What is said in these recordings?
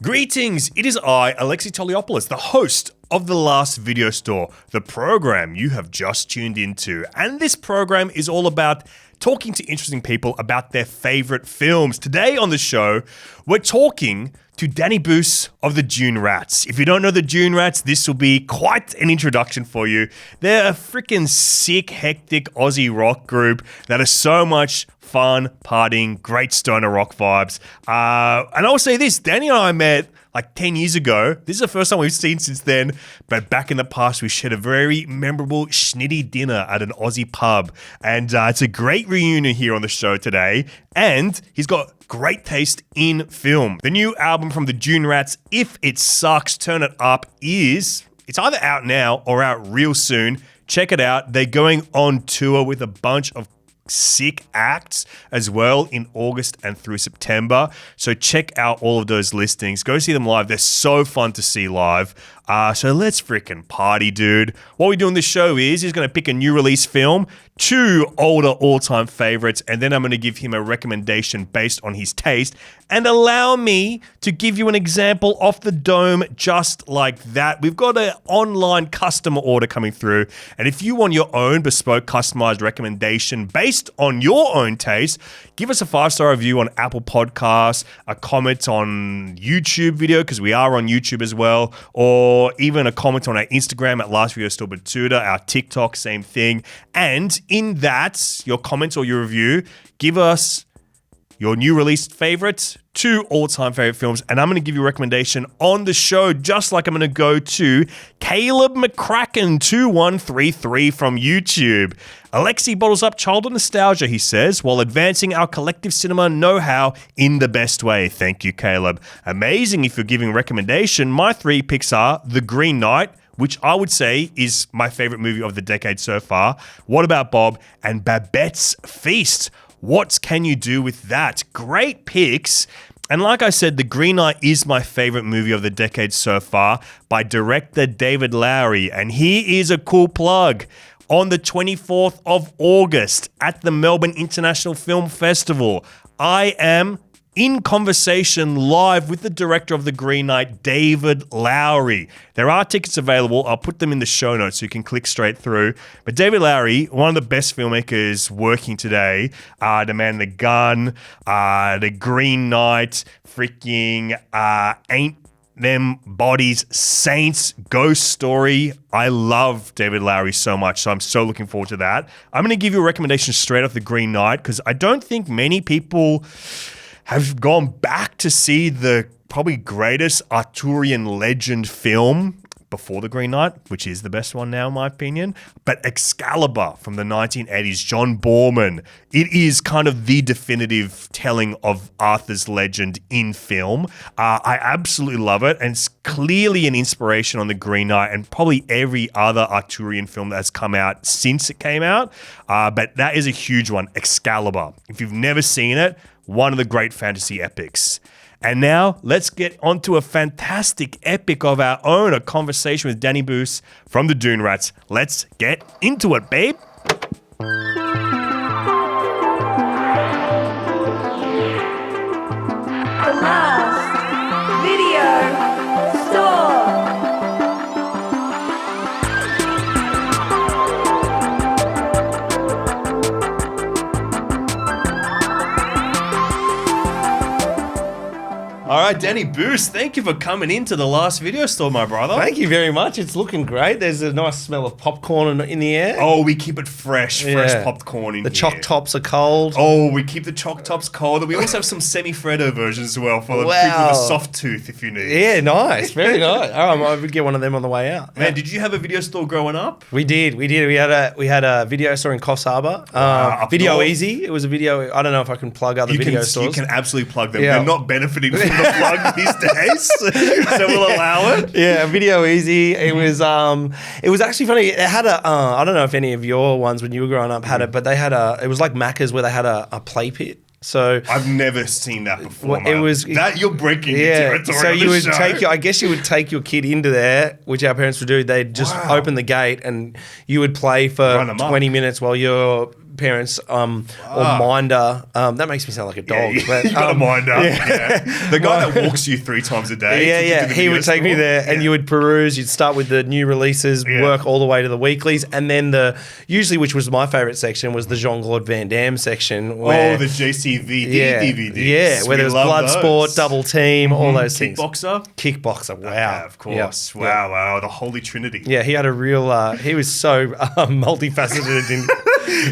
Greetings, it is I, Alexi Toliopoulos, the host of The Last Video Store, the program you have just tuned into. And this program is all about talking to interesting people about their favorite films. Today on the show, we're talking to Danny Boos of the DUNE RATS. If you don't know the DUNE RATS, this will be quite an introduction for you. They're a freaking sick, hectic Aussie rock group that is so much fun, partying, great stoner rock vibes. And I will say this, Danny and I met like 10 years ago. This is the first time we've seen since then, but back in the past, we shared a very memorable schnitty dinner at an Aussie pub. And it's a great reunion here on the show today. And he's got great taste in film. The new album from the DUNE RATS, If It Sucks, Turn It Up, it's either out now or out real soon. Check it out. They're going on tour with a bunch of sick acts as well in August and through September. So check out all of those listings. Go see them live. They're so fun to see live. So let's freaking party, dude. What we do on this show is he's going to pick a new release film, two older all-time favorites, and then I'm going to give him a recommendation based on his taste. And allow me to give you an example off the dome just like that. We've got an online customer order coming through. And if you want your own bespoke customized recommendation based on your own taste, give us a 5-star review on Apple Podcasts, a comment on YouTube video, because we are on YouTube as well, or even a comment on our Instagram at Last Video Store Batuta, our TikTok, same thing. And in that, your comments or your review, give us your new released favorites, two all-time favorite films, and I'm going to give you a recommendation on the show, just like I'm going to go to Caleb McCracken2133 from YouTube. Alexi bottles up childhood nostalgia, he says, while advancing our collective cinema know-how in the best way. Thank you, Caleb. Amazing if you're giving a recommendation. My three picks are The Green Knight, which I would say is my favorite movie of the decade so far. What About Bob? And Babette's Feast. What can you do with that? Great picks. And like I said, The Green Knight is my favorite movie of the decade so far by director David Lowery. And here is a cool plug. On the 24th of August at the Melbourne International Film Festival, I am in conversation live with the director of The Green Knight, David Lowery. There are tickets available. I'll put them in the show notes so you can click straight through. But David Lowery, one of the best filmmakers working today, The Man in the Gun, The Green Knight, freaking Ain't Them Bodies, Saints, Ghost Story. I love David Lowery so much, so I'm so looking forward to that. I'm going to give you a recommendation straight off The Green Knight because I don't think many people have gone back to see the probably greatest Arthurian legend film before The Green Knight, which is the best one now in my opinion, but Excalibur from the 1980s, John Borman. It is kind of the definitive telling of Arthur's legend in film. I absolutely love it, and it's clearly an inspiration on The Green Knight and probably every other Arthurian film that's come out since it came out, but that is a huge one, Excalibur. If you've never seen it, one of the great fantasy epics. And now, let's get onto a fantastic epic of our own, a conversation with Danny Boos from the DUNE RATS. Let's get into it, babe. The Last Video Store. All right, Danny Boos, thank you for coming into the Last Video Store, my brother. Thank you very much. It's looking great. There's a nice smell of popcorn in the air. Oh, we keep it fresh popcorn in The here. choc tops are cold. Oh, we keep the choc tops cold. And we also have some semi-Freddo versions as well for the people with a soft tooth if you need. Yeah, nice. Very nice. Oh, I would get one of them on the way out. Man, did you have a video store growing up? We did. We had a video store in Coffs Harbour. Video north. Easy. It was a video. I don't know if I can plug other video stores. You can absolutely plug them. Yeah. They're not benefiting from the plug these days, so we'll allow it. Yeah, Video Easy. It was actually funny. It had a I don't know if any of your ones when you were growing up had it, but they had it was like Macca's where they had a play pit. So I've never seen that before. It was that you're breaking your territory. So you would show. you would take your kid into there, which our parents would do. They'd just open the gate and you would play for 20 minutes while your parents or minder. That makes me sound like a dog. Yeah, but, you got a minder. Yeah. The guy that walks you 3 times a day. Yeah. He would take me there, and you would peruse. You'd start with the new releases, work all the way to the weeklies, and then usually, which was my favorite section, was the Jean-Claude Van Damme section. Where, the JCVD DVDs. Yeah, where there was Bloodsport, Double Team, all those things. Kickboxer. Wow. Yeah, of course. Yeah. Wow. The Holy Trinity. Yeah, he had a real. He was so multifaceted.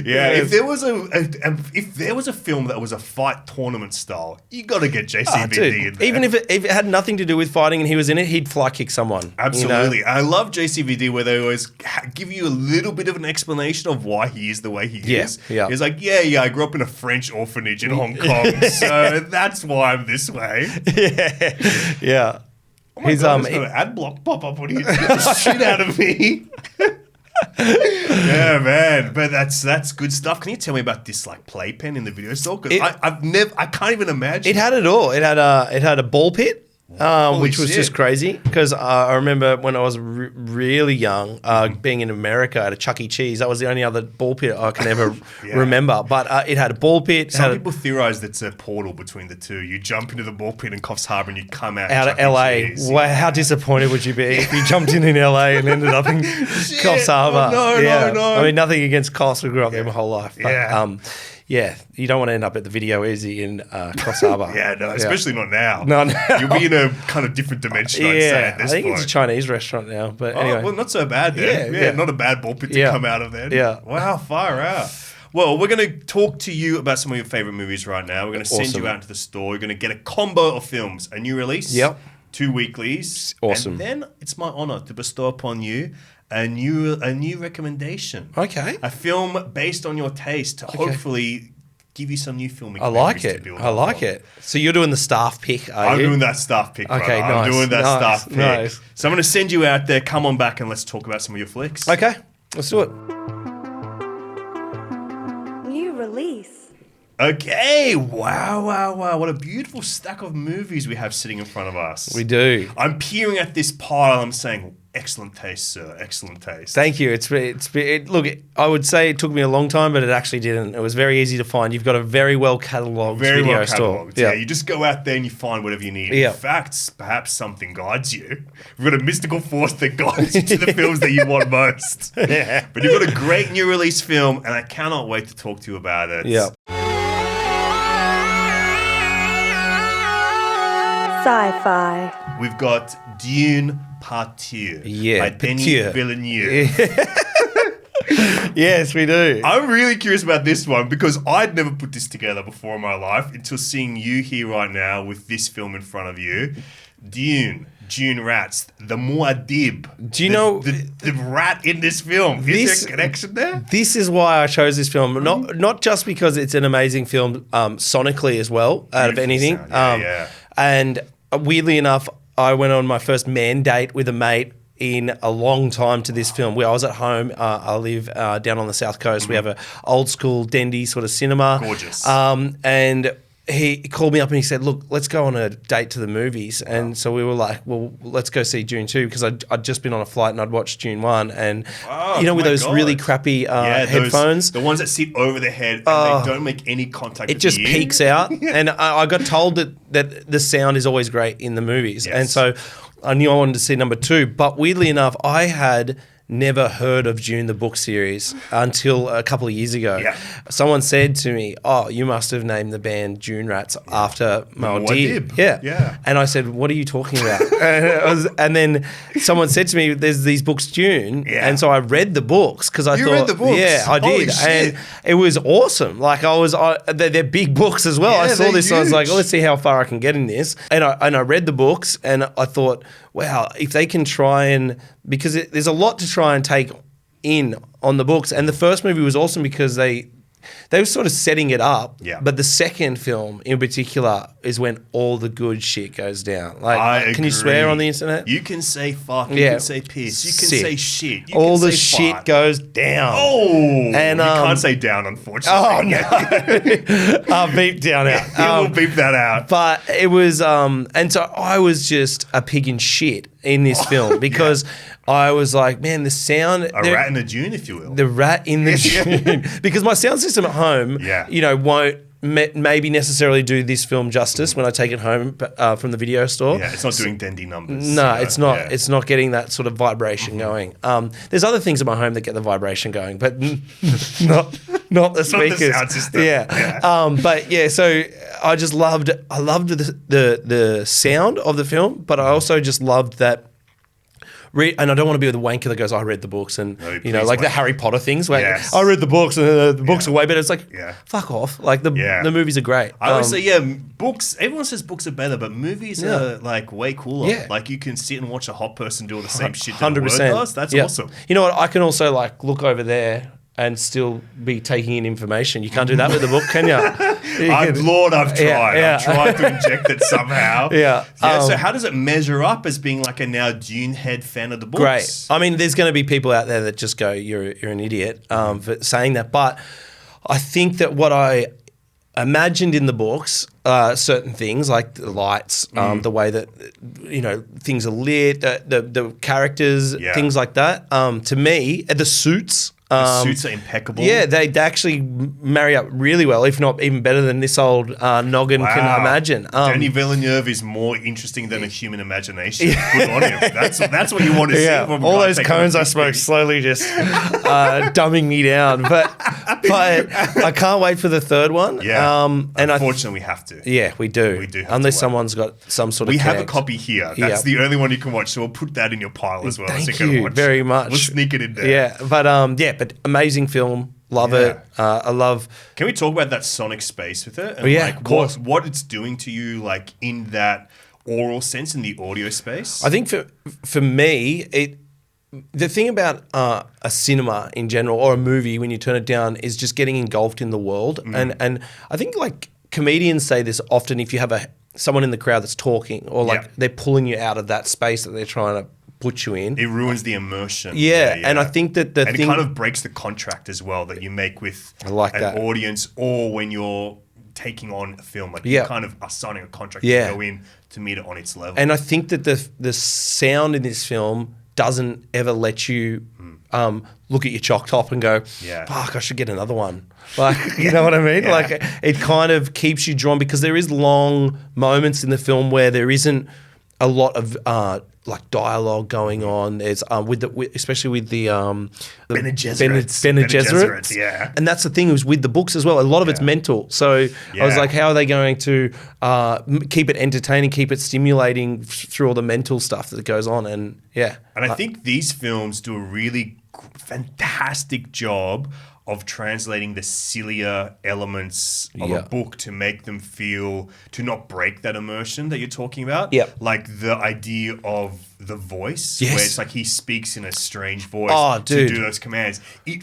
Yeah, if there was a film that was a fight tournament style, you got to get JCVD in there. Even if it had nothing to do with fighting and he was in it, he'd fly kick someone. Absolutely. I love JCVD where they always give you a little bit of an explanation of why he is the way he is. Yeah. He's like, I grew up in a French orphanage in Hong Kong, so that's why I'm this way. Yeah. Oh my God, there's an ad block pop up when he hits the shit out of me. Yeah, man, but that's good stuff. Can you tell me about this playpen in the video store? Because I can't even imagine. It had it all. It had a ball pit. Which was just crazy because I remember when I was really young, being in America at a Chuck E. Cheese. That was the only other ball pit I can ever remember. But it had a ball pit. Some people theorize that's a portal between the two. You jump into the ball pit in Coffs Harbour and you come out of LA. Wow, how disappointed would you be if you jumped in LA and ended up in Coffs Harbour? Oh, no. I mean, nothing against Coffs. We grew up there my whole life. But, yeah. You don't want to end up at the Video Easy in Coffs Harbour. Especially not now. No. You'll be in a kind of different dimension, I'd say, at this point. It's a Chinese restaurant now, but anyway. Well, not so bad then. Yeah, not a bad ball pit to come out of then. Yeah. Wow, far out. Well, we're going to talk to you about some of your favourite movies right now. We're going to send you out to the store. You're going to get a combo of films, a new release, 2 weeklies. Awesome. And then it's my honour to bestow upon you a new recommendation. Okay. A film based on your taste to hopefully give you some new filming. I like it. So you're doing the staff pick, are you? I'm doing that staff pick, brother. Okay, I'm doing that staff pick. Nice. So I'm going to send you out there. Come on back and let's talk about some of your flicks. Okay, let's do it. New release. Okay, wow. What a beautiful stack of movies we have sitting in front of us. We do. I'm peering at this pile. I'm saying, excellent taste, sir. Excellent taste. Thank you. Look, I would say it took me a long time, but it actually didn't. It was very easy to find. You've got a very well catalogued video store. Yeah, you just go out there and you find whatever you need. In fact, perhaps something guides you. We've got a mystical force that guides you to the films that you want most. Yeah. But you've got a great new release film, and I cannot wait to talk to you about it. Yeah. Sci-fi. We've got Dune Part 2 by Denis Villeneuve. Yes, we do. I'm really curious about this one because I'd never put this together before in my life until seeing you here right now with this film in front of you. Dune Rats, the Muad'Dib. Do you know the rat in this film? Is there a connection there? This is why I chose this film. Not just because it's an amazing film sonically as well, out of anything. And weirdly enough, I went on my first man date with a mate in a long time to this film. I was at home. I live down on the South Coast. We have a old school Dendy sort of cinema. Gorgeous. And he called me up and he said, look, let's go on a date to the movies. And so we were like, well, let's go see Dune 2 because I'd just been on a flight and I'd watched Dune 1. And, with those really crappy headphones. The ones that sit over the head and they don't make any contact with it just the ear. peeks out. And I got told that the sound is always great in the movies. Yes. And so I knew I wanted to see number 2. But weirdly enough, I had never heard of Dune the book series until a couple of years ago. Yeah. Someone said to me, oh, you must have named the band Dune Rats after Muad'Dib. Yeah. And I said, what are you talking about? and then someone said to me, there's these books Dune. Yeah. And so I read the books because I thought. You read the books? Yeah, I did. Shit. And it was awesome. Like they're big books as well. I saw this and I was like, let's see how far I can get in this. And I read the books and I thought, wow, if they can try and, because there's a lot to try and take in on the books. And the first movie was awesome because they were sort of setting it up. Yeah. But the second film in particular is when all the good shit goes down. Like, can you swear on the internet? You can say fuck. You can say piss. You can say shit. You all can the say shit fart. goes down. Oh, and you can't say down, unfortunately. Oh no, I'll beep down out. We'll beep that out. But it was, and so I was just a pig in shit. in this film because I was like, man, the sound. A rat in the dune, if you will. The rat in the dune. Because my sound system at home, won't maybe necessarily do this film justice when I take it home from the video store. Yeah, it's not doing dandy numbers. No, it's not. Yeah. It's not getting that sort of vibration going. There's other things in my home that get the vibration going, but not the speakers. Not the sound system. Yeah. So I just loved the sound of the film, but I also just loved that. And I don't want to be the wanker that goes, I read the books and, like the Harry Potter things where I read the books and the books are way better. It's like, fuck off. Like the movies are great. I always say, books, everyone says books are better, but movies are like way cooler. Yeah. Like you can sit and watch a hot person do all the same shit that a word does. That's awesome. You know what? I can also like look over there and still be taking in information. You can't do that with the book, can you? I've tried. I've tried to inject it somehow. So how does it measure up as being like a now Dune head fan of the books? Great. I mean, there's going to be people out there that just go, you're an idiot for saying that. But I think that what I imagined in the books, certain things like the lights, the way that things are lit, the characters, things like that. To me, the suits. The suits are impeccable. Yeah, they actually marry up really well, if not even better than this old noggin can imagine. Denis Villeneuve is more interesting than a human imagination. Good on him. That's what you want to see. All those cones I smoked slowly just dumbing me down. But I can't wait for the third one. Yeah. And unfortunately, we have to. Yeah, we do. We do. Unless someone's got some sort of We have a copy here. That's the only one you can watch. So we'll put that in your pile as well. Thank you very much. We'll sneak it in there. Yeah, but amazing film. Love it. I love. Can we talk about that sonic space with it? And of course. What it's doing to you, like in that oral sense, in the audio space? I think for me, the thing about a cinema in general or a movie when you turn it down is just getting engulfed in the world. And I think like comedians say this often if you have someone in the crowd that's talking or like they're pulling you out of that space that they're trying to put you in. It ruins the immersion. Yeah. And I think that it kind of breaks the contract as well that you make with an audience or when you're taking on a film. Like you kind of are signing a contract to go in to meet it on its level. And I think that the sound in this film doesn't ever let you look at your chalk top and go, fuck, I should get another one. Like, you know what I mean? Like it kind of keeps you drawn because there is long moments in the film where there isn't a lot of like dialogue going on. There's especially with the Bene Gesserits. Yeah, and that's the thing is with the books as well. A lot of it's mental. So I was like, how are they going to keep it entertaining, keep it stimulating through all the mental stuff that goes on? And I think these films do a really fantastic job of translating the sillier elements of a book to make them feel, to not break that immersion that you're talking about. Like the idea of the voice, where it's like he speaks in a strange voice to do those commands. You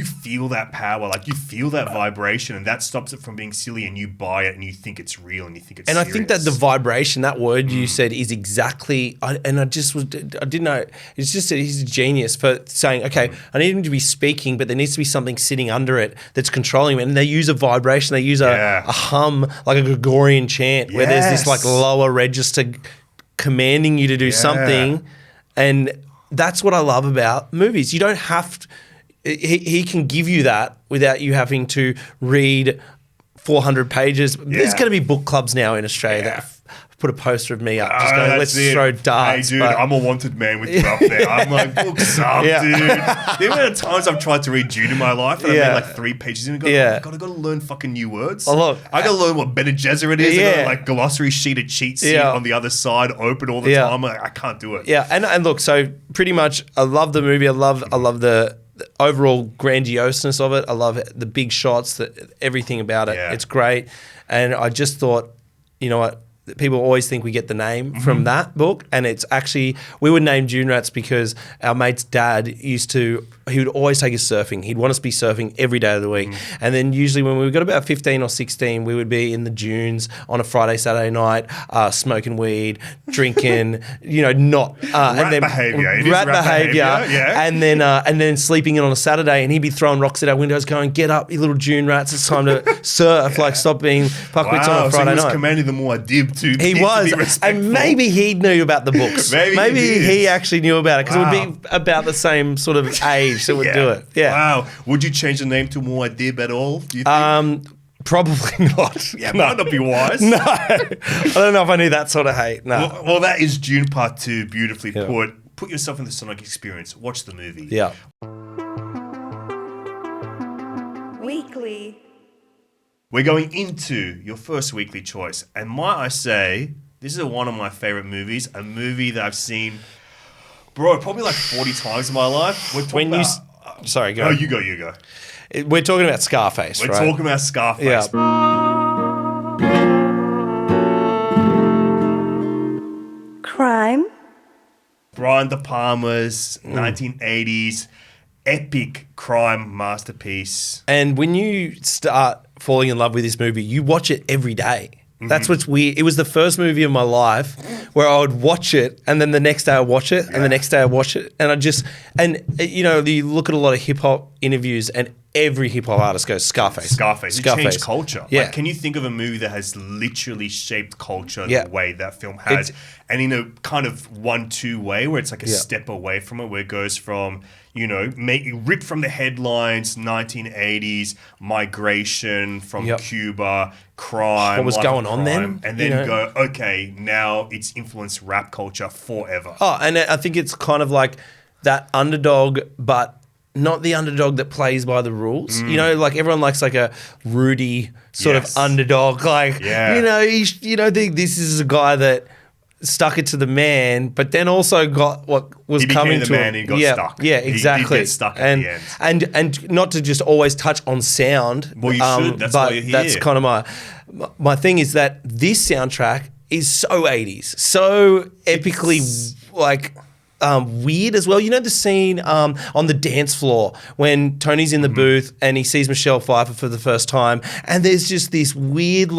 feel that power, like you feel that vibration, and that stops it from being silly, and you buy it, and you think it's real, and you think it's serious. I think that the vibration, that word you said, is exactly. I didn't know. It's just that he's a genius for saying, okay, I need him to be speaking, but there needs to be something sitting under it that's controlling him. And they use a vibration. They use a hum, like a Gregorian chant, where there's this like lower register commanding you to do something. And that's what I love about movies. You don't have to, he can give you that without you having to read 400 pages. There's going to be book clubs now in Australia that put a poster of me up just going, let's throw darts. Hey, dude, I'm a wanted man with you up there. I'm like, books up, dude. The amount of times I've tried to read Dune in my life and I've made like 3 pages in and go, I gotta learn fucking new words. Oh, look, I gotta learn what Bene Gesserit is. I got like glossary sheet of cheat sheet on the other side open all the time. I can't do it. Yeah, and look, so pretty much I love the movie. I love the overall grandioseness of it. I love the big shots, everything about it. It's great. And I just thought, you know what? People always think we get the name from that book, and it's actually, we would name Dune Rats because our mate's dad he would always take us surfing. He'd want us to be surfing every day of the week. And then usually when we got about 15 or 16, we would be in the dunes on a Friday, Saturday night, smoking weed, drinking, rat behavior. And then sleeping in on a Saturday, and he'd be throwing rocks at our windows going, get up, you little Dune Rats, it's time to surf, like stop being fuckwits on a Friday night. Commanding them all a dib too. to He was, to be respectful. and maybe he knew about the books. Maybe he actually knew about it because it Wow. would be about the same sort of age that would do it. Yeah. Wow. Would you change the name to Muad'Dib at all? Do you think? Probably not. Yeah, might not be wise. No, I don't know if I need that sort of hate. No. Well, that is Dune Part 2, beautifully put. Put yourself in the Sonic experience. Watch the movie. Yeah. Weekly. We're going into your first weekly choice. And might I say, this is one of my favorite movies, a movie that I've seen, bro, probably like 40 times in my life. We're talking about... Sorry, go. Oh, you go. We're talking about Scarface, We're right? talking about Scarface. Yeah. Crime. Brian De Palma's 1980s epic crime masterpiece. And when you start falling in love with this movie, you watch it every day. That's what's weird. It was the first movie of my life where I would watch it, and then the next day I watch it, and the next day I watch it, and you know, you look at a lot of hip hop interviews, and every hip hop artist goes Scarface. It changed culture. Yeah. Like, can you think of a movie that has literally shaped culture Yeah. the way that film has? And in a kind of 1-2 way where it's like a step away from it, where it goes from, you know, ripped from the headlines, 1980s, migration from Cuba, crime. What was life of going on crime, then? And then go, okay, now it's influenced rap culture forever. Oh, and I think it's kind of like that underdog, but not the underdog that plays by the rules. You know, like everyone likes like a Rudy sort of underdog. Like, this is a guy that stuck it to the man, but then also got what was coming to him. He got stuck. Yeah, exactly. He gets stuck at the end. And not to just always touch on sound. Well, you should. That's why you're here. That's kind of my thing is that this soundtrack is so 80s, so epically weird as well. You know the scene on the dance floor when Tony's in the booth and he sees Michelle Pfeiffer for the first time, and there's just this weird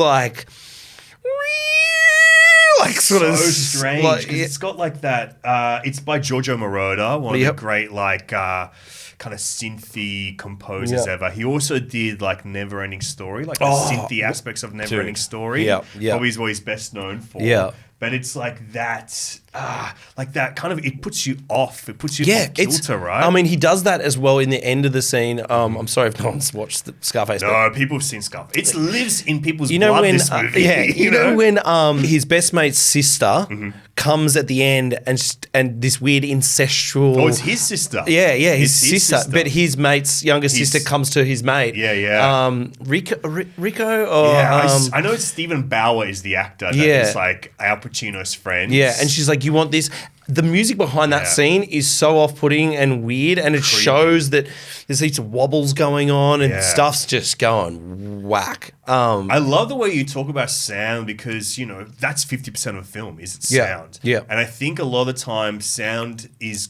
sort so of strange. 'Cause it's got like that. It's by Giorgio Moroder, one of the great kind of synthy composers ever. He also did like Never Ending Story, like the synthy aspects of Never Ending Story. Probably is what he's best known for. Yeah. But it's like that kind of, it puts you off. It puts you off kilter, right? I mean, he does that as well in the end of the scene. I'm sorry if no one's watched the Scarface. No, people have seen Scarface. It lives in people's you know blood, when, this movie. you know when his best mate's sister comes at the end and this weird incestual... Oh, it's his sister. Yeah, his sister. But his mate's younger sister comes to his mate. Yeah. Rico or... I know it's Stephen Bauer is the actor that is like Al Pacino's friend. Yeah, and she's like, you want this? The music behind that scene is so off-putting and weird, and it shows that there's heaps of wobbles going on and stuff's just going whack. I love the way you talk about sound because, you know, that's 50% of a film is its sound. Yeah. And I think a lot of the time sound is,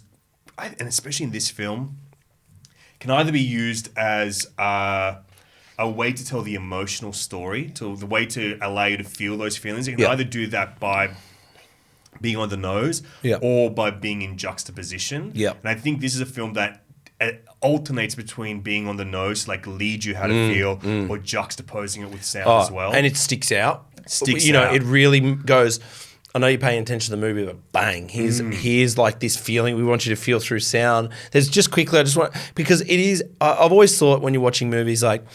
and especially in this film, can either be used as a way to tell the emotional story, to the way to allow you to feel those feelings. You can either do that by being on the nose or by being in juxtaposition. Yeah. And I think this is a film that alternates between being on the nose, like lead you how to feel, or juxtaposing it with sound as well. And it sticks out. It really goes... I know you're paying attention to the movie, but bang, here's like this feeling we want you to feel through sound. There's just quickly, because it is, I've always thought when you're watching movies, like,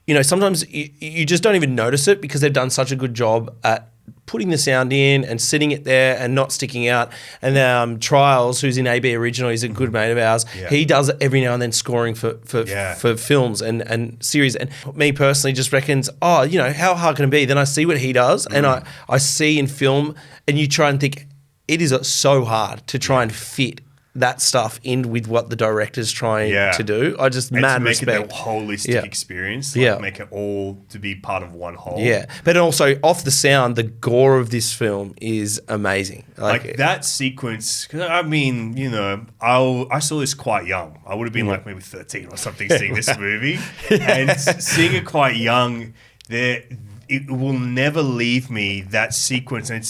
you know, sometimes you just don't even notice it because they've done such a good job at putting the sound in and sitting it there and not sticking out. And Trials, who's in AB Original, he's a good mate of ours. Yeah. He does it every now and then, scoring for films and series. And me personally just reckons, you know, how hard can it be? Then I see what he does and I see in film, and you try and think it is so hard to try and fit that stuff in with what the director's trying to do. I just mad to make respect. it a holistic experience. Make it all to be part of one whole. Yeah. But also off the sound, the gore of this film is amazing. Like that sequence, because I mean, you know, I saw this quite young. I would have been like maybe 13 or something seeing this movie. And seeing it quite young, it will never leave me, that sequence. And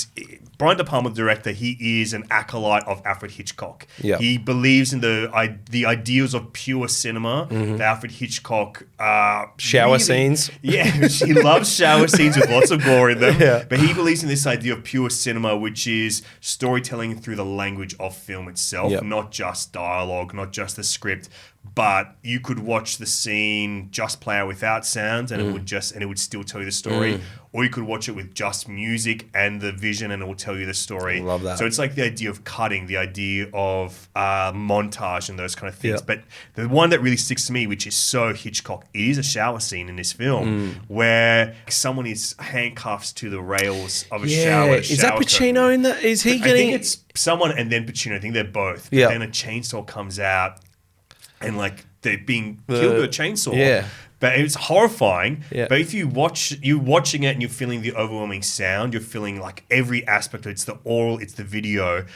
Brian De Palma, the director, he is an acolyte of Alfred Hitchcock. Yeah. He believes in the ideals of pure cinema. The Alfred Hitchcock Shower scenes. Yeah, he loves shower scenes with lots of gore in them. Yeah. But he believes in this idea of pure cinema, which is storytelling through the language of film itself, Yep. not just dialogue, not just the script. But you could watch the scene just play out without sounds, and it would still tell you the story. Or you could watch it with just music and the vision, and it will tell you the story. Love that. So it's like the idea of cutting, the idea of montage, and those kind of things. Yeah. But the one that really sticks to me, which is so Hitchcock, it is a shower scene in this film where someone is handcuffed to the rails of a shower. Is that Pacino curtain. in that? Is he I getting? think it's someone and then Pacino. I think they're both. But Yeah. then a chainsaw comes out, and like they're being killed with a chainsaw. Yeah. But it's horrifying. Yeah. But if you're watching it and you're feeling the overwhelming sound, you're feeling like every aspect of it. It's the oral, it's the video.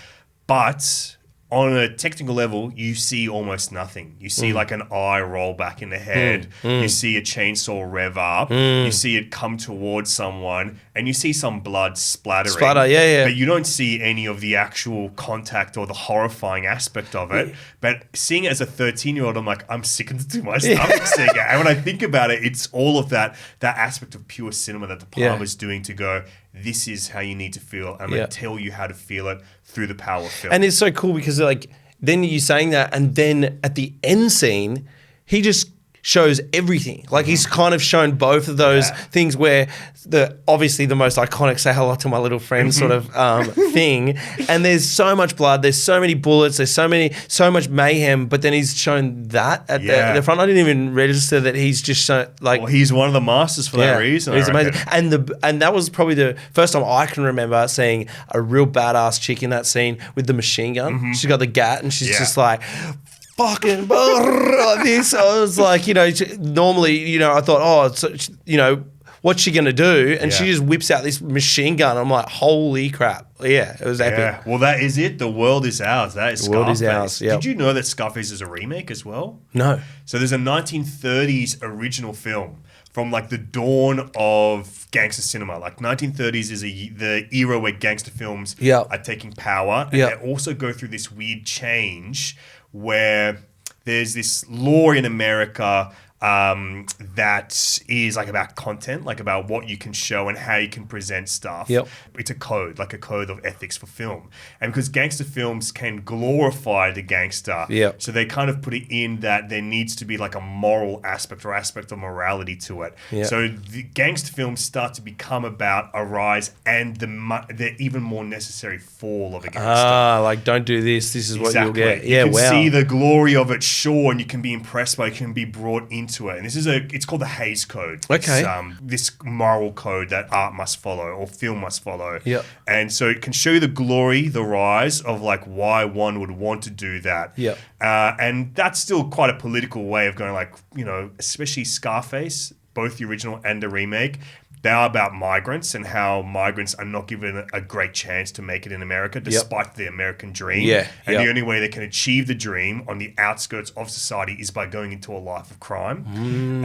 But on a technical level, you see almost nothing. You see like an eye roll back in the head. You see a chainsaw rev up. You see it come towards someone, and you see some blood splattering. But you don't see any of the actual contact or the horrifying aspect of it. But seeing it as a 13-year-old, I'm like, I'm sickened to my stomach seeing it. And when I think about it, it's all of that aspect of pure cinema that De Palma's doing to go, this is how you need to feel. I'm going to tell you how to feel it through the power of film. And it's so cool because like then you're saying that, and then at the end scene, he just shows everything. Like he's kind of shown both of those things where obviously the most iconic "say hello to my little friend" sort of thing. And there's so much blood, there's so many bullets, there's so much mayhem. But then he's shown that at the front. I didn't even register that he's just shown like. Well, he's one of the masters for that reason. He's amazing, and that was probably the first time I can remember seeing a real badass chick in that scene with the machine gun. She's got the gat, and she's just like. Fucking this. I was like, normally, I thought, what's she gonna do? And she just whips out this machine gun. I'm like, holy crap! Yeah, it was epic. Yeah. Well, that is it. The world is ours. That is The world Scarface. is ours. Yep. Did you know that Scarface is a remake as well? No. So there's a 1930s original film from like the dawn of gangster cinema. Like 1930s is the era where gangster films are taking power, and they also go through this weird change where there's this law in America that is like about content, like about what you can show and how you can present stuff. Yep. It's a code, like a code of ethics for film. And because gangster films can glorify the gangster, so they kind of put it in that there needs to be like a moral aspect or aspect of morality to it. So the gangster films start to become about a rise and the even more necessary fall of a gangster. Like don't do this. This is what you'll get. Yeah, you can see the glory of it, sure, and you can be impressed by it, you can be brought into it. And this is it's called the Hays Code. Okay. It's, this moral code that art must follow or film must follow. Yep. And so it can show you the glory, the rise of like why one would want to do that. Yep. And that's still quite a political way of going, like, especially Scarface, both the original and the remake. They are about migrants and how migrants are not given a great chance to make it in America despite the American dream. And the only way they can achieve the dream on the outskirts of society is by going into a life of crime.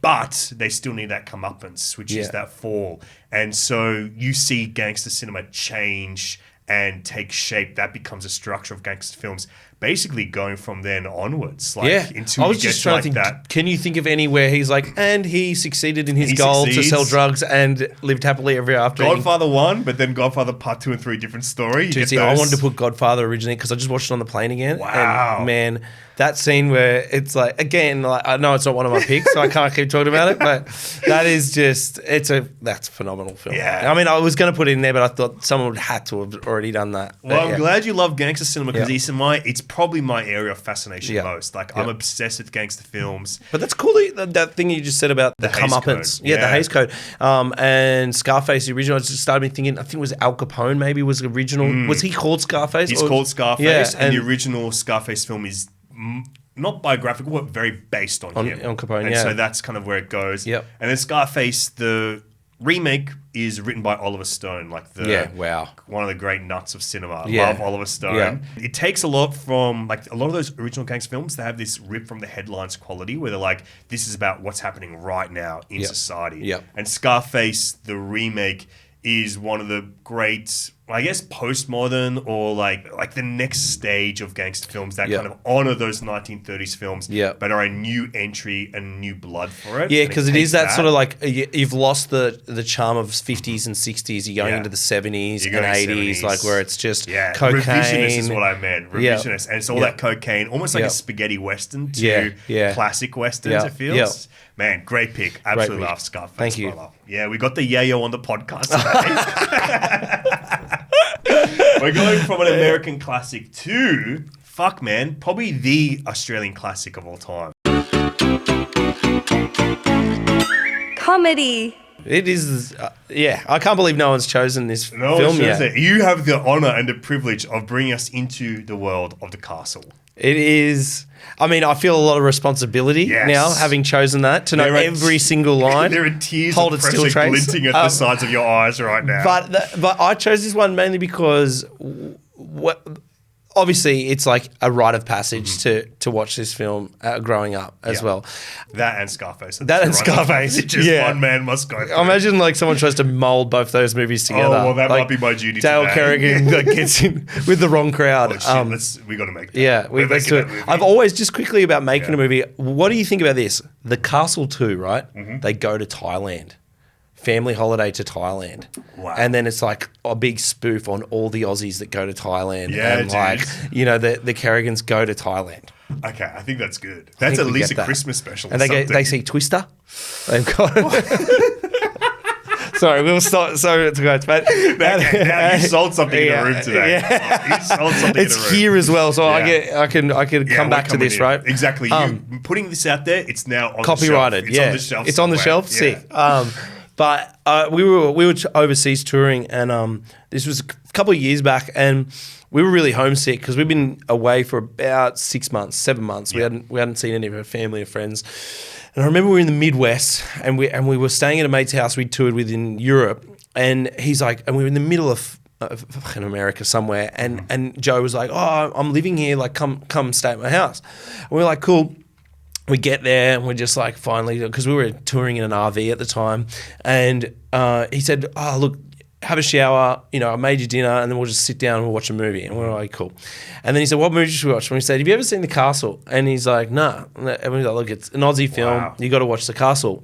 But they still need that comeuppance, which is that fall. And so you see gangster cinema change and take shape. That becomes a structure of gangster films. Basically going from then onwards. Until I was you just get trying to to think, that. can you think of anywhere he's like, and he succeeded in his goal to sell drugs and lived happily ever after? Godfather 1, but then Godfather Part 2 and 3, different story. I wanted to put Godfather originally because I just watched it on the plane again. Wow. And man, that scene where it's like, again, like, I know it's not one of my picks, so I can't keep talking about it, but that is just, that's a phenomenal film. Yeah. I mean, I was going to put it in there, but I thought someone would have to have already done that. Well, I'm glad you love gangster cinema because it's probably my area of fascination most. Like, I'm obsessed with gangster films. But that's cool, that thing you just said about the Hays comeuppance. Code. The Hays Code. And Scarface, the original, I just started me thinking, I think it was Al Capone maybe was the original. Was he called Scarface? He's called Scarface, Yeah, and the original Scarface film is not biographical, but very based on him. On Capone, and so that's kind of where it goes. Yep. And then Scarface, the remake is written by Oliver Stone, like one of the great nuts of cinema. I love Oliver Stone. Yeah. It takes a lot from like a lot of those original gangster films. They have this rip from the headlines quality where they're like, this is about what's happening right now in society. Yep. And Scarface, the remake, is one of the great, I guess, postmodern or like the next stage of gangster films that kind of honor those 1930s films, but are a new entry and new blood for it. Yeah, because it is that sort of like you've lost the charm of 50s and 60s. You're going into the 70s and 80s, like where it's just cocaine. Revisionist is what I meant. Revisionist. And it's all that cocaine, almost like a spaghetti western to classic westerns, it feels. Man, great pick. Absolutely love Scarface. Thank you. Brother. Yeah, we got the yayo on the podcast today. We're going from an American classic to, fuck man, probably the Australian classic of all time. Comedy. It is, I can't believe no one's chosen this film yet. You have the honor and the privilege of bringing us into the world of The Castle. It is. I mean, I feel a lot of responsibility now, having chosen that, to know every single line. There are tears of pressure glinting at the sides of your eyes right now. But I chose this one mainly because obviously it's like a rite of passage to watch this film growing up as well. That and Scarface. Just one man must go through. Imagine like someone tries to mold both those movies together. Oh, well, that might be my duty Dale today. Kerrigan gets in with the wrong crowd. Oh, shit, we got to make that. Yeah, let's do it. I've always, just quickly about making a movie, what do you think about this? The Castle 2, right? They go to Thailand. Family holiday to Thailand. Wow. And then it's like a big spoof on all the Aussies that go to Thailand. Yeah, and dude. like, the Kerrigans go to Thailand. Okay, I think that's good. That's at least a Christmas special. And they see Twister. They've got Sorry, we'll start. Sorry to go. But now you sold something in the room today. You sold something it's in the room. here as well, so I can come back to this, right? Exactly. You putting this out there, it's now on copyrighted. The shelf. It's on the shelf. It's on the shelf. Sick. But we were overseas touring, and this was a couple of years back, and we were really homesick because we've been away for about 7 months. We hadn't seen any of our family or friends. And I remember we were in the Midwest, and we were staying at a mate's house we toured with in Europe, and he's like, and we were in the middle of fucking America somewhere, and Joe was like, "Oh, I'm living here. Like, come stay at my house." And we were like, "Cool." We get there and we're just like, finally, because we were touring in an RV at the time, and he said, "Oh, look, have a shower, I made you dinner, and then we'll just sit down and we'll watch a movie." And we're like, cool. And then he said, "What movie should we watch?" And we said, "Have you ever seen The Castle?" And he's like, "Nah." And we're like, "Look, it's an Aussie film. You got to watch The Castle."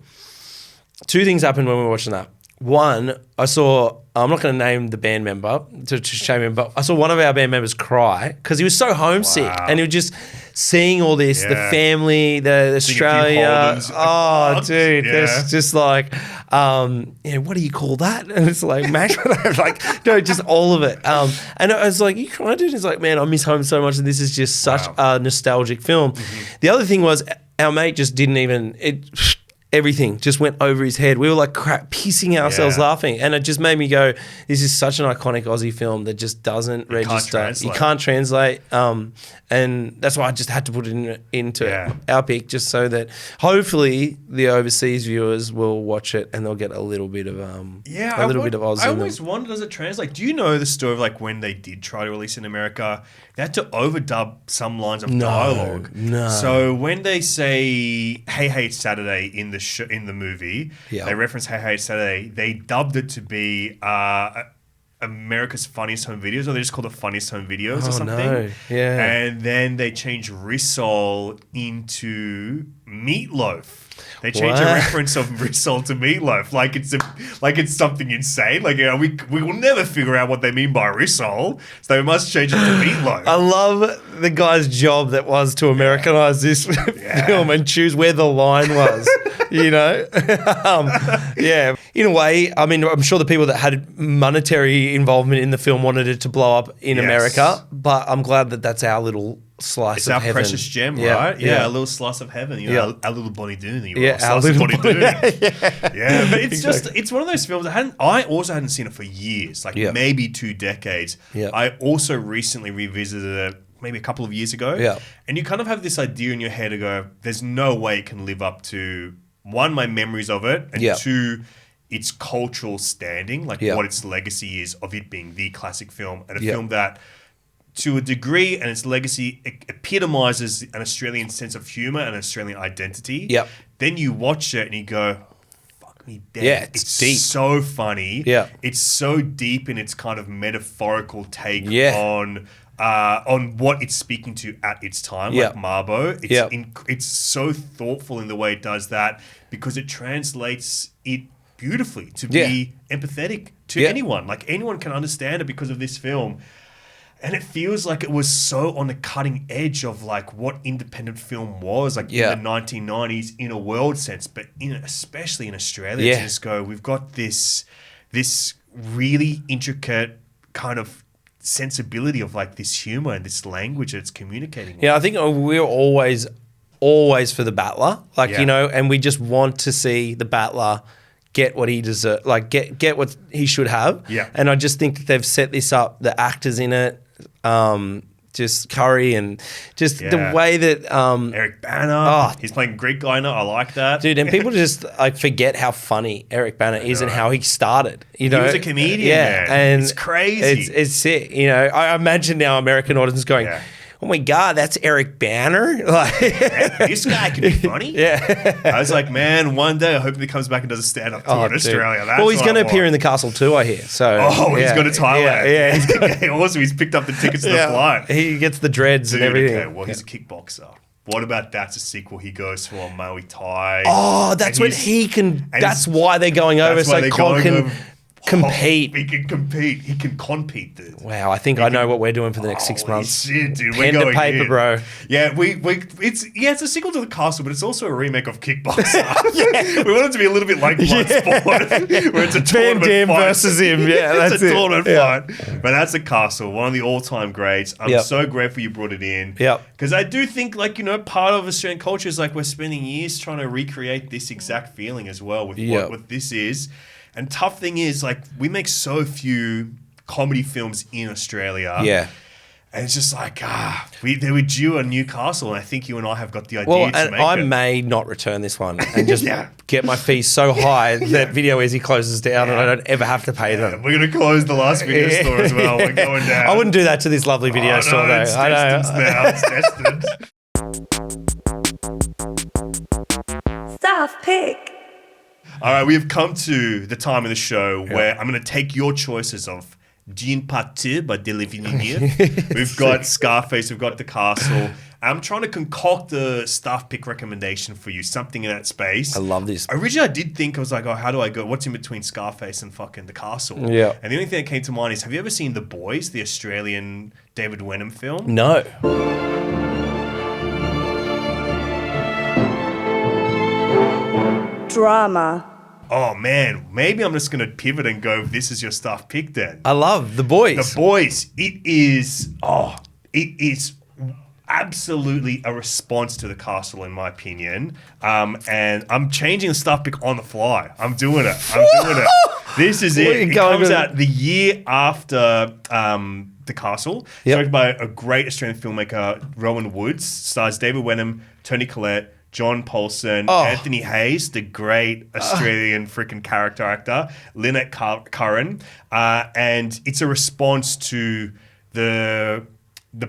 Two things happened when we were watching that. One, I'm not going to name the band member to shame him, but I saw one of our band members cry because he was so homesick, and he was just seeing all this, the family, the Australia. Oh, dude, there's just like, what do you call that? And it's like, mashed potato, like, no, just all of it. And I was like, "You crying, dude?" He's like, "Man, I miss home so much, and this is just such a nostalgic film." The other thing was, our mate just didn't even everything just went over his head. We were like pissing ourselves laughing. And it just made me go, this is such an iconic Aussie film that just doesn't register. You can't translate. And that's why I just had to put it into our pick, just so that hopefully the overseas viewers will watch it and they'll get a little bit of bit of Aussie. I always wonder, does it translate? Do you know the story of like when they did try to release it in America, they had to overdub some lines of dialogue. No. So when they say "Hey, hey, it's Saturday" in the movie, they reference "Hey, hey, it's Saturday." They dubbed it to be America's Funniest Home Videos, or they just called it Funniest Home Videos or something. No. Yeah. And then they changed Rissole into Meatloaf. They changed the reference of Rissole to Meatloaf, like it's something insane. Like, we will never figure out what they mean by Rissole, so we must change it to Meatloaf. I love the guy's job that was to Americanize this film and choose where the line was. In a way, I mean, I'm sure the people that had monetary involvement in the film wanted it to blow up in America, but I'm glad that that's our little slice of heaven. It's our precious gem, right? Yeah, a little slice of heaven. Our little Bonnie Doon. Our little Bonnie Doon. Yeah, but it's just, it's one of those films I also hadn't seen it for years, like maybe 2 decades. Yeah. I also recently revisited it maybe a couple of years ago. Yeah. And you kind of have this idea in your head to go, there's no way it can live up to, one, my memories of it, and two, its cultural standing, like what its legacy is of it being the classic film, and a film that, to a degree, and its legacy epitomizes an Australian sense of humor and an Australian identity. Yep. Then you watch it and you go, fuck, fuck me dead. Yeah, it's deep. So funny. Yeah. It's so deep in its kind of metaphorical take Yeah. on what it's speaking to at its time, Yeah. like Marbo. It's Yeah. it's so thoughtful in the way it does that because it translates it beautifully to be empathetic to anyone. Like anyone can understand it because of this film. And it feels like it was so on the cutting edge of like what independent film was like in the 1990s in a world sense, but especially in Australia to just go, we've got this really intricate kind of sensibility of like this humor and this language that it's communicating with. Yeah, I think we're always for the battler, like, you know, and we just want to see the battler get what he deserves, like get what he should have. Yeah. And I just think that they've set this up, the actors in it, just Curry and just the way that Eric Bana, he's playing Greek guy now. I like that. Dude, and people just like forget how funny Eric Bana is and how he started. You know, he was a comedian, man. And it's crazy. It's sick. You know, I imagine now American audiences going, oh my God, that's Eric Banner. Like, this guy can be funny. Yeah. I was like, man, one day I hope he comes back and does a stand-up tour in Australia. That's well, he's going to appear in the Castle too, I hear. So, he's going to Thailand. Yeah. Also, he's picked up the tickets to the flight. He gets the dreads and everything. Okay, well, he's a kickboxer. What about that's a sequel? He goes for a Muay Thai. Oh, that's what he can. That's why they're going over. So Con can compete. He can compete. He can compete, dude. Wow, I think I know what we're doing for the next 6 months. Shit, dude. Pen to paper, bro. Yeah, it's a sequel to The Castle, but it's also a remake of Kickboxer. We want it to be a little bit like Bloodsport, where it's a tournament Van Damme fight. versus him. Yeah, that's it's a tournament Yeah. fight. But that's The Castle, one of the all-time greats. I'm so grateful you brought it in. Because I do think, like, you know, part of Australian culture is like we're spending years trying to recreate this exact feeling as well with what this is. And tough thing is, like, we make so few comedy films in Australia. Yeah. And it's just like, they were due a Newcastle, and I think you and I have got the idea Well, to and make I it. may not return this one and just get my fees so high that Video Easy closes down and I don't ever have to pay them. We're going to close the last video store as well. We're going down. I wouldn't do that to this lovely video store, though. It's I know. destined now. It's destined. Staff pick. All right, we have come to the time of the show where I'm going to take your choices of Dune Part 2 by Denis Villeneuve. We've got Scarface, we've got The Castle. I'm trying to concoct a staff pick recommendation for you, something in that space. I love this. Originally, I did think, I was like, oh, how do I go? What's in between Scarface and fucking The Castle? Yeah. And the only thing that came to mind is, have you ever seen The Boys, the Australian David Wenham film? No. Drama. Oh, man. Maybe I'm just going to pivot and go, this is your staff pick then. I love The Boys. The Boys. It is absolutely a response to The Castle, in my opinion. And I'm changing the staff pick on the fly. I'm doing it. This is it. It comes out the year after The Castle. Directed by a great Australian filmmaker, Rowan Woods. Stars David Wenham, Toni Collette, John Paulson, Anthony Hayes, the great Australian freaking character actor, Lynette Curran. And it's a response to the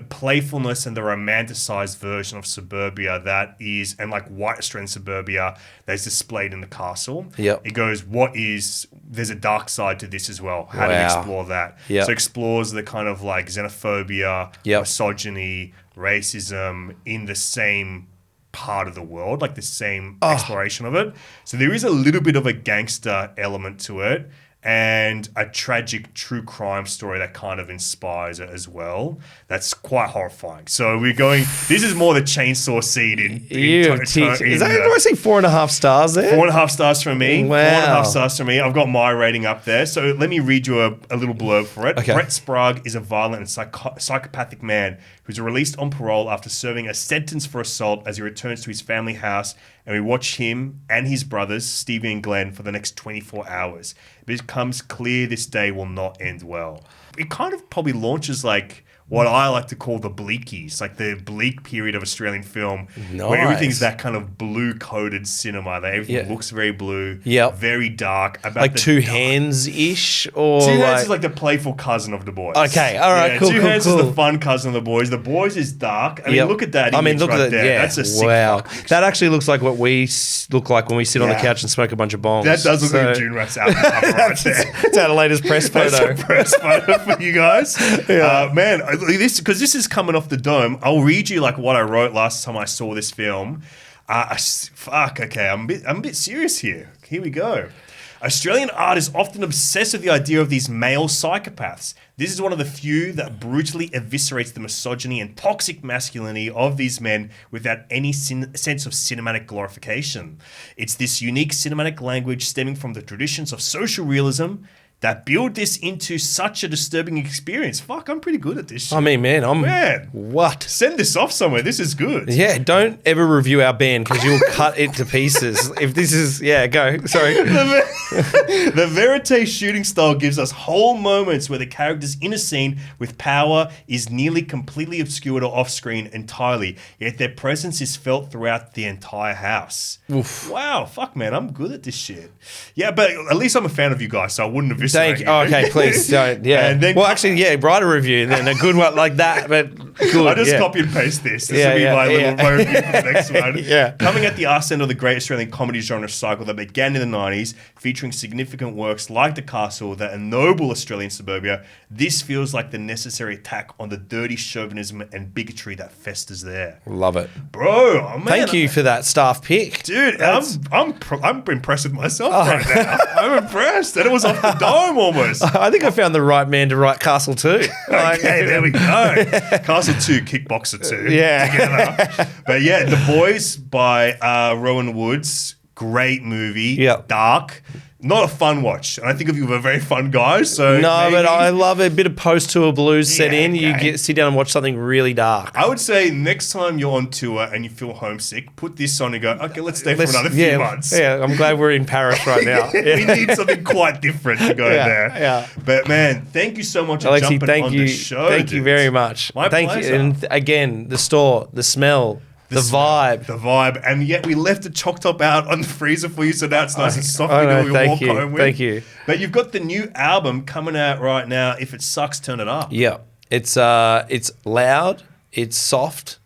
playfulness and the romanticized version of suburbia that is, and like white Australian suburbia that is displayed in The Castle. It goes, there's a dark side to this as well. How do we explore that? So it explores the kind of like xenophobia, misogyny, racism in the same part of the world, like the same exploration of it. So there is a little bit of a gangster element to it and a tragic true crime story that kind of inspires it as well. That's quite horrifying. So we're going, this is more the chainsaw seed in Is that, do I see 4.5 stars there? 4.5 stars from me. Wow. 4.5 stars from me. I've got my rating up there. So let me read you a little blurb for it. Okay. Brett Sprague is a violent and psychopathic man who's released on parole after serving a sentence for assault as he returns to his family house, and we watch him and his brothers, Stevie and Glenn, for the next 24 hours. It becomes clear this day will not end well. It kind of probably launches like what I like to call the bleakies, like the bleak period of Australian film, Nice. where everything's that kind of blue-coded cinema. That everything looks very blue, very dark. About like Two Hands-ish? Or Two Hands is like the playful cousin of The Boys. Okay, all right, cool, Two cool, Hands cool. is the fun cousin of The Boys. The Boys is dark. I mean, look at that image right there. Yeah. That's a sick wow. fuck. That actually looks like what we look like when we sit on the couch and smoke a bunch of bongs. That does look like a Dune Rats album cover right there. It's our latest press photo. That's a press photo for you guys. Man, because this is coming off the dome. I'll read you like what I wrote last time I saw this film. Okay, I'm a bit serious here. Here we go. Australian art is often obsessed with the idea of these male psychopaths. This is one of the few that brutally eviscerates the misogyny and toxic masculinity of these men without any sense of cinematic glorification. It's this unique cinematic language stemming from the traditions of social realism that build this into such a disturbing experience. Fuck, I'm pretty good at this shit. I mean, man, what? Send this off somewhere. This is good. Yeah, don't ever review our band because you'll cut it to pieces. If this is, go. Sorry. The verite shooting style gives us whole moments where the characters in a scene with power is nearly completely obscured or off screen entirely, yet their presence is felt throughout the entire house. Oof. Wow, fuck, man, I'm good at this shit. Yeah, but at least I'm a fan of you guys, so I wouldn't have Thank you. Oh, okay, please don't. Yeah. And then, write a review then, a good one like that. But good. I just copy and paste this. This will be my review for the next one. Coming at the arse end of the great Australian comedy genre cycle that began in the 90s, featuring significant works like The Castle that ennoble Australian suburbia, this feels like the necessary attack on the dirty chauvinism and bigotry that festers there. Love it, bro. Oh, man, thank you for that staff pick, dude. I'm impressed with myself right now. I'm impressed, and it was off the dome almost. I think I found the right man to write Castle 2. Okay, there we go. Castle 2, Kickboxer 2. Yeah. Together. But yeah, The Boys by Rowan Woods. Great movie. Yep. Dark. Not a fun watch. And I think of you as a very fun guy. So no, but I love a bit of post-tour blues set in. Okay. You sit down and watch something really dark. I would say next time you're on tour and you feel homesick, put this on and go, okay, let's stay for another few months. Yeah, I'm glad we're in Paris right now. We need something quite different to go there. Yeah. But man, thank you so much for Alexi, jumping on the show. Thank you very much. My pleasure. And again, the store, the smell, the vibe. The vibe. And yet we left the choc top out on the freezer for you, so now it's nice and soft. Thank you. But you've got the new album coming out right now. If It Sucks, Turn It Up. Yeah. It's loud, it's soft,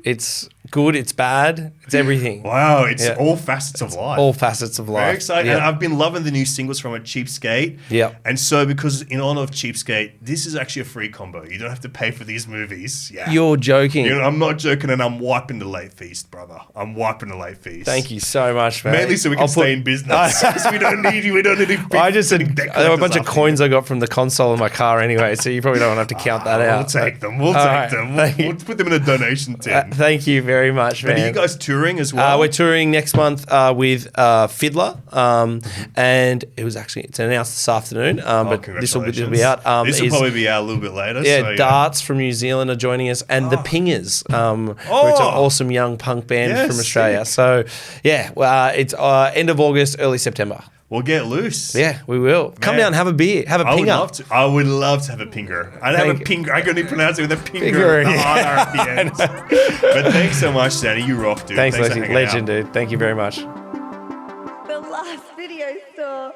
it's good, it's bad, it's everything. Wow, it's all facets of life. All facets of life. Very exciting. Yeah. And I've been loving the new singles from it, Cheapskate. Yeah. And so because in honor of Cheapskate, this is actually a free combo. You don't have to pay for these movies. Yeah. You're joking. I'm not joking, and I'm wiping the late feast, brother. I'm wiping the late feast. Thank you so much, man. Mainly so we can stay in business. Because we don't need you. We don't need you. I just said there were a bunch of coins I got from the console in my car anyway, so you probably don't have to count that out. We'll take them. We'll take them. We'll put them in a donation tin. Thank you very much, man. But are you guys touring as well? We're touring next month with Fiddler, and it's announced this afternoon, but this will be out. This will probably be out a little bit later. Yeah, so, Darts from New Zealand are joining us, and the Pingers, which are an awesome young punk band from Australia. Sick. So, it's end of August, early September. We'll get loose. Yeah, we will. Come down, have a beer, have a pinger. I would love to have a pinger. I'd have a pinger. I can only pronounce it with a pinger. At the end. But thanks so much, Danny. You rock, dude. Thanks for Lexi. hanging Legend, out. dude. Thank you very much. The last video store.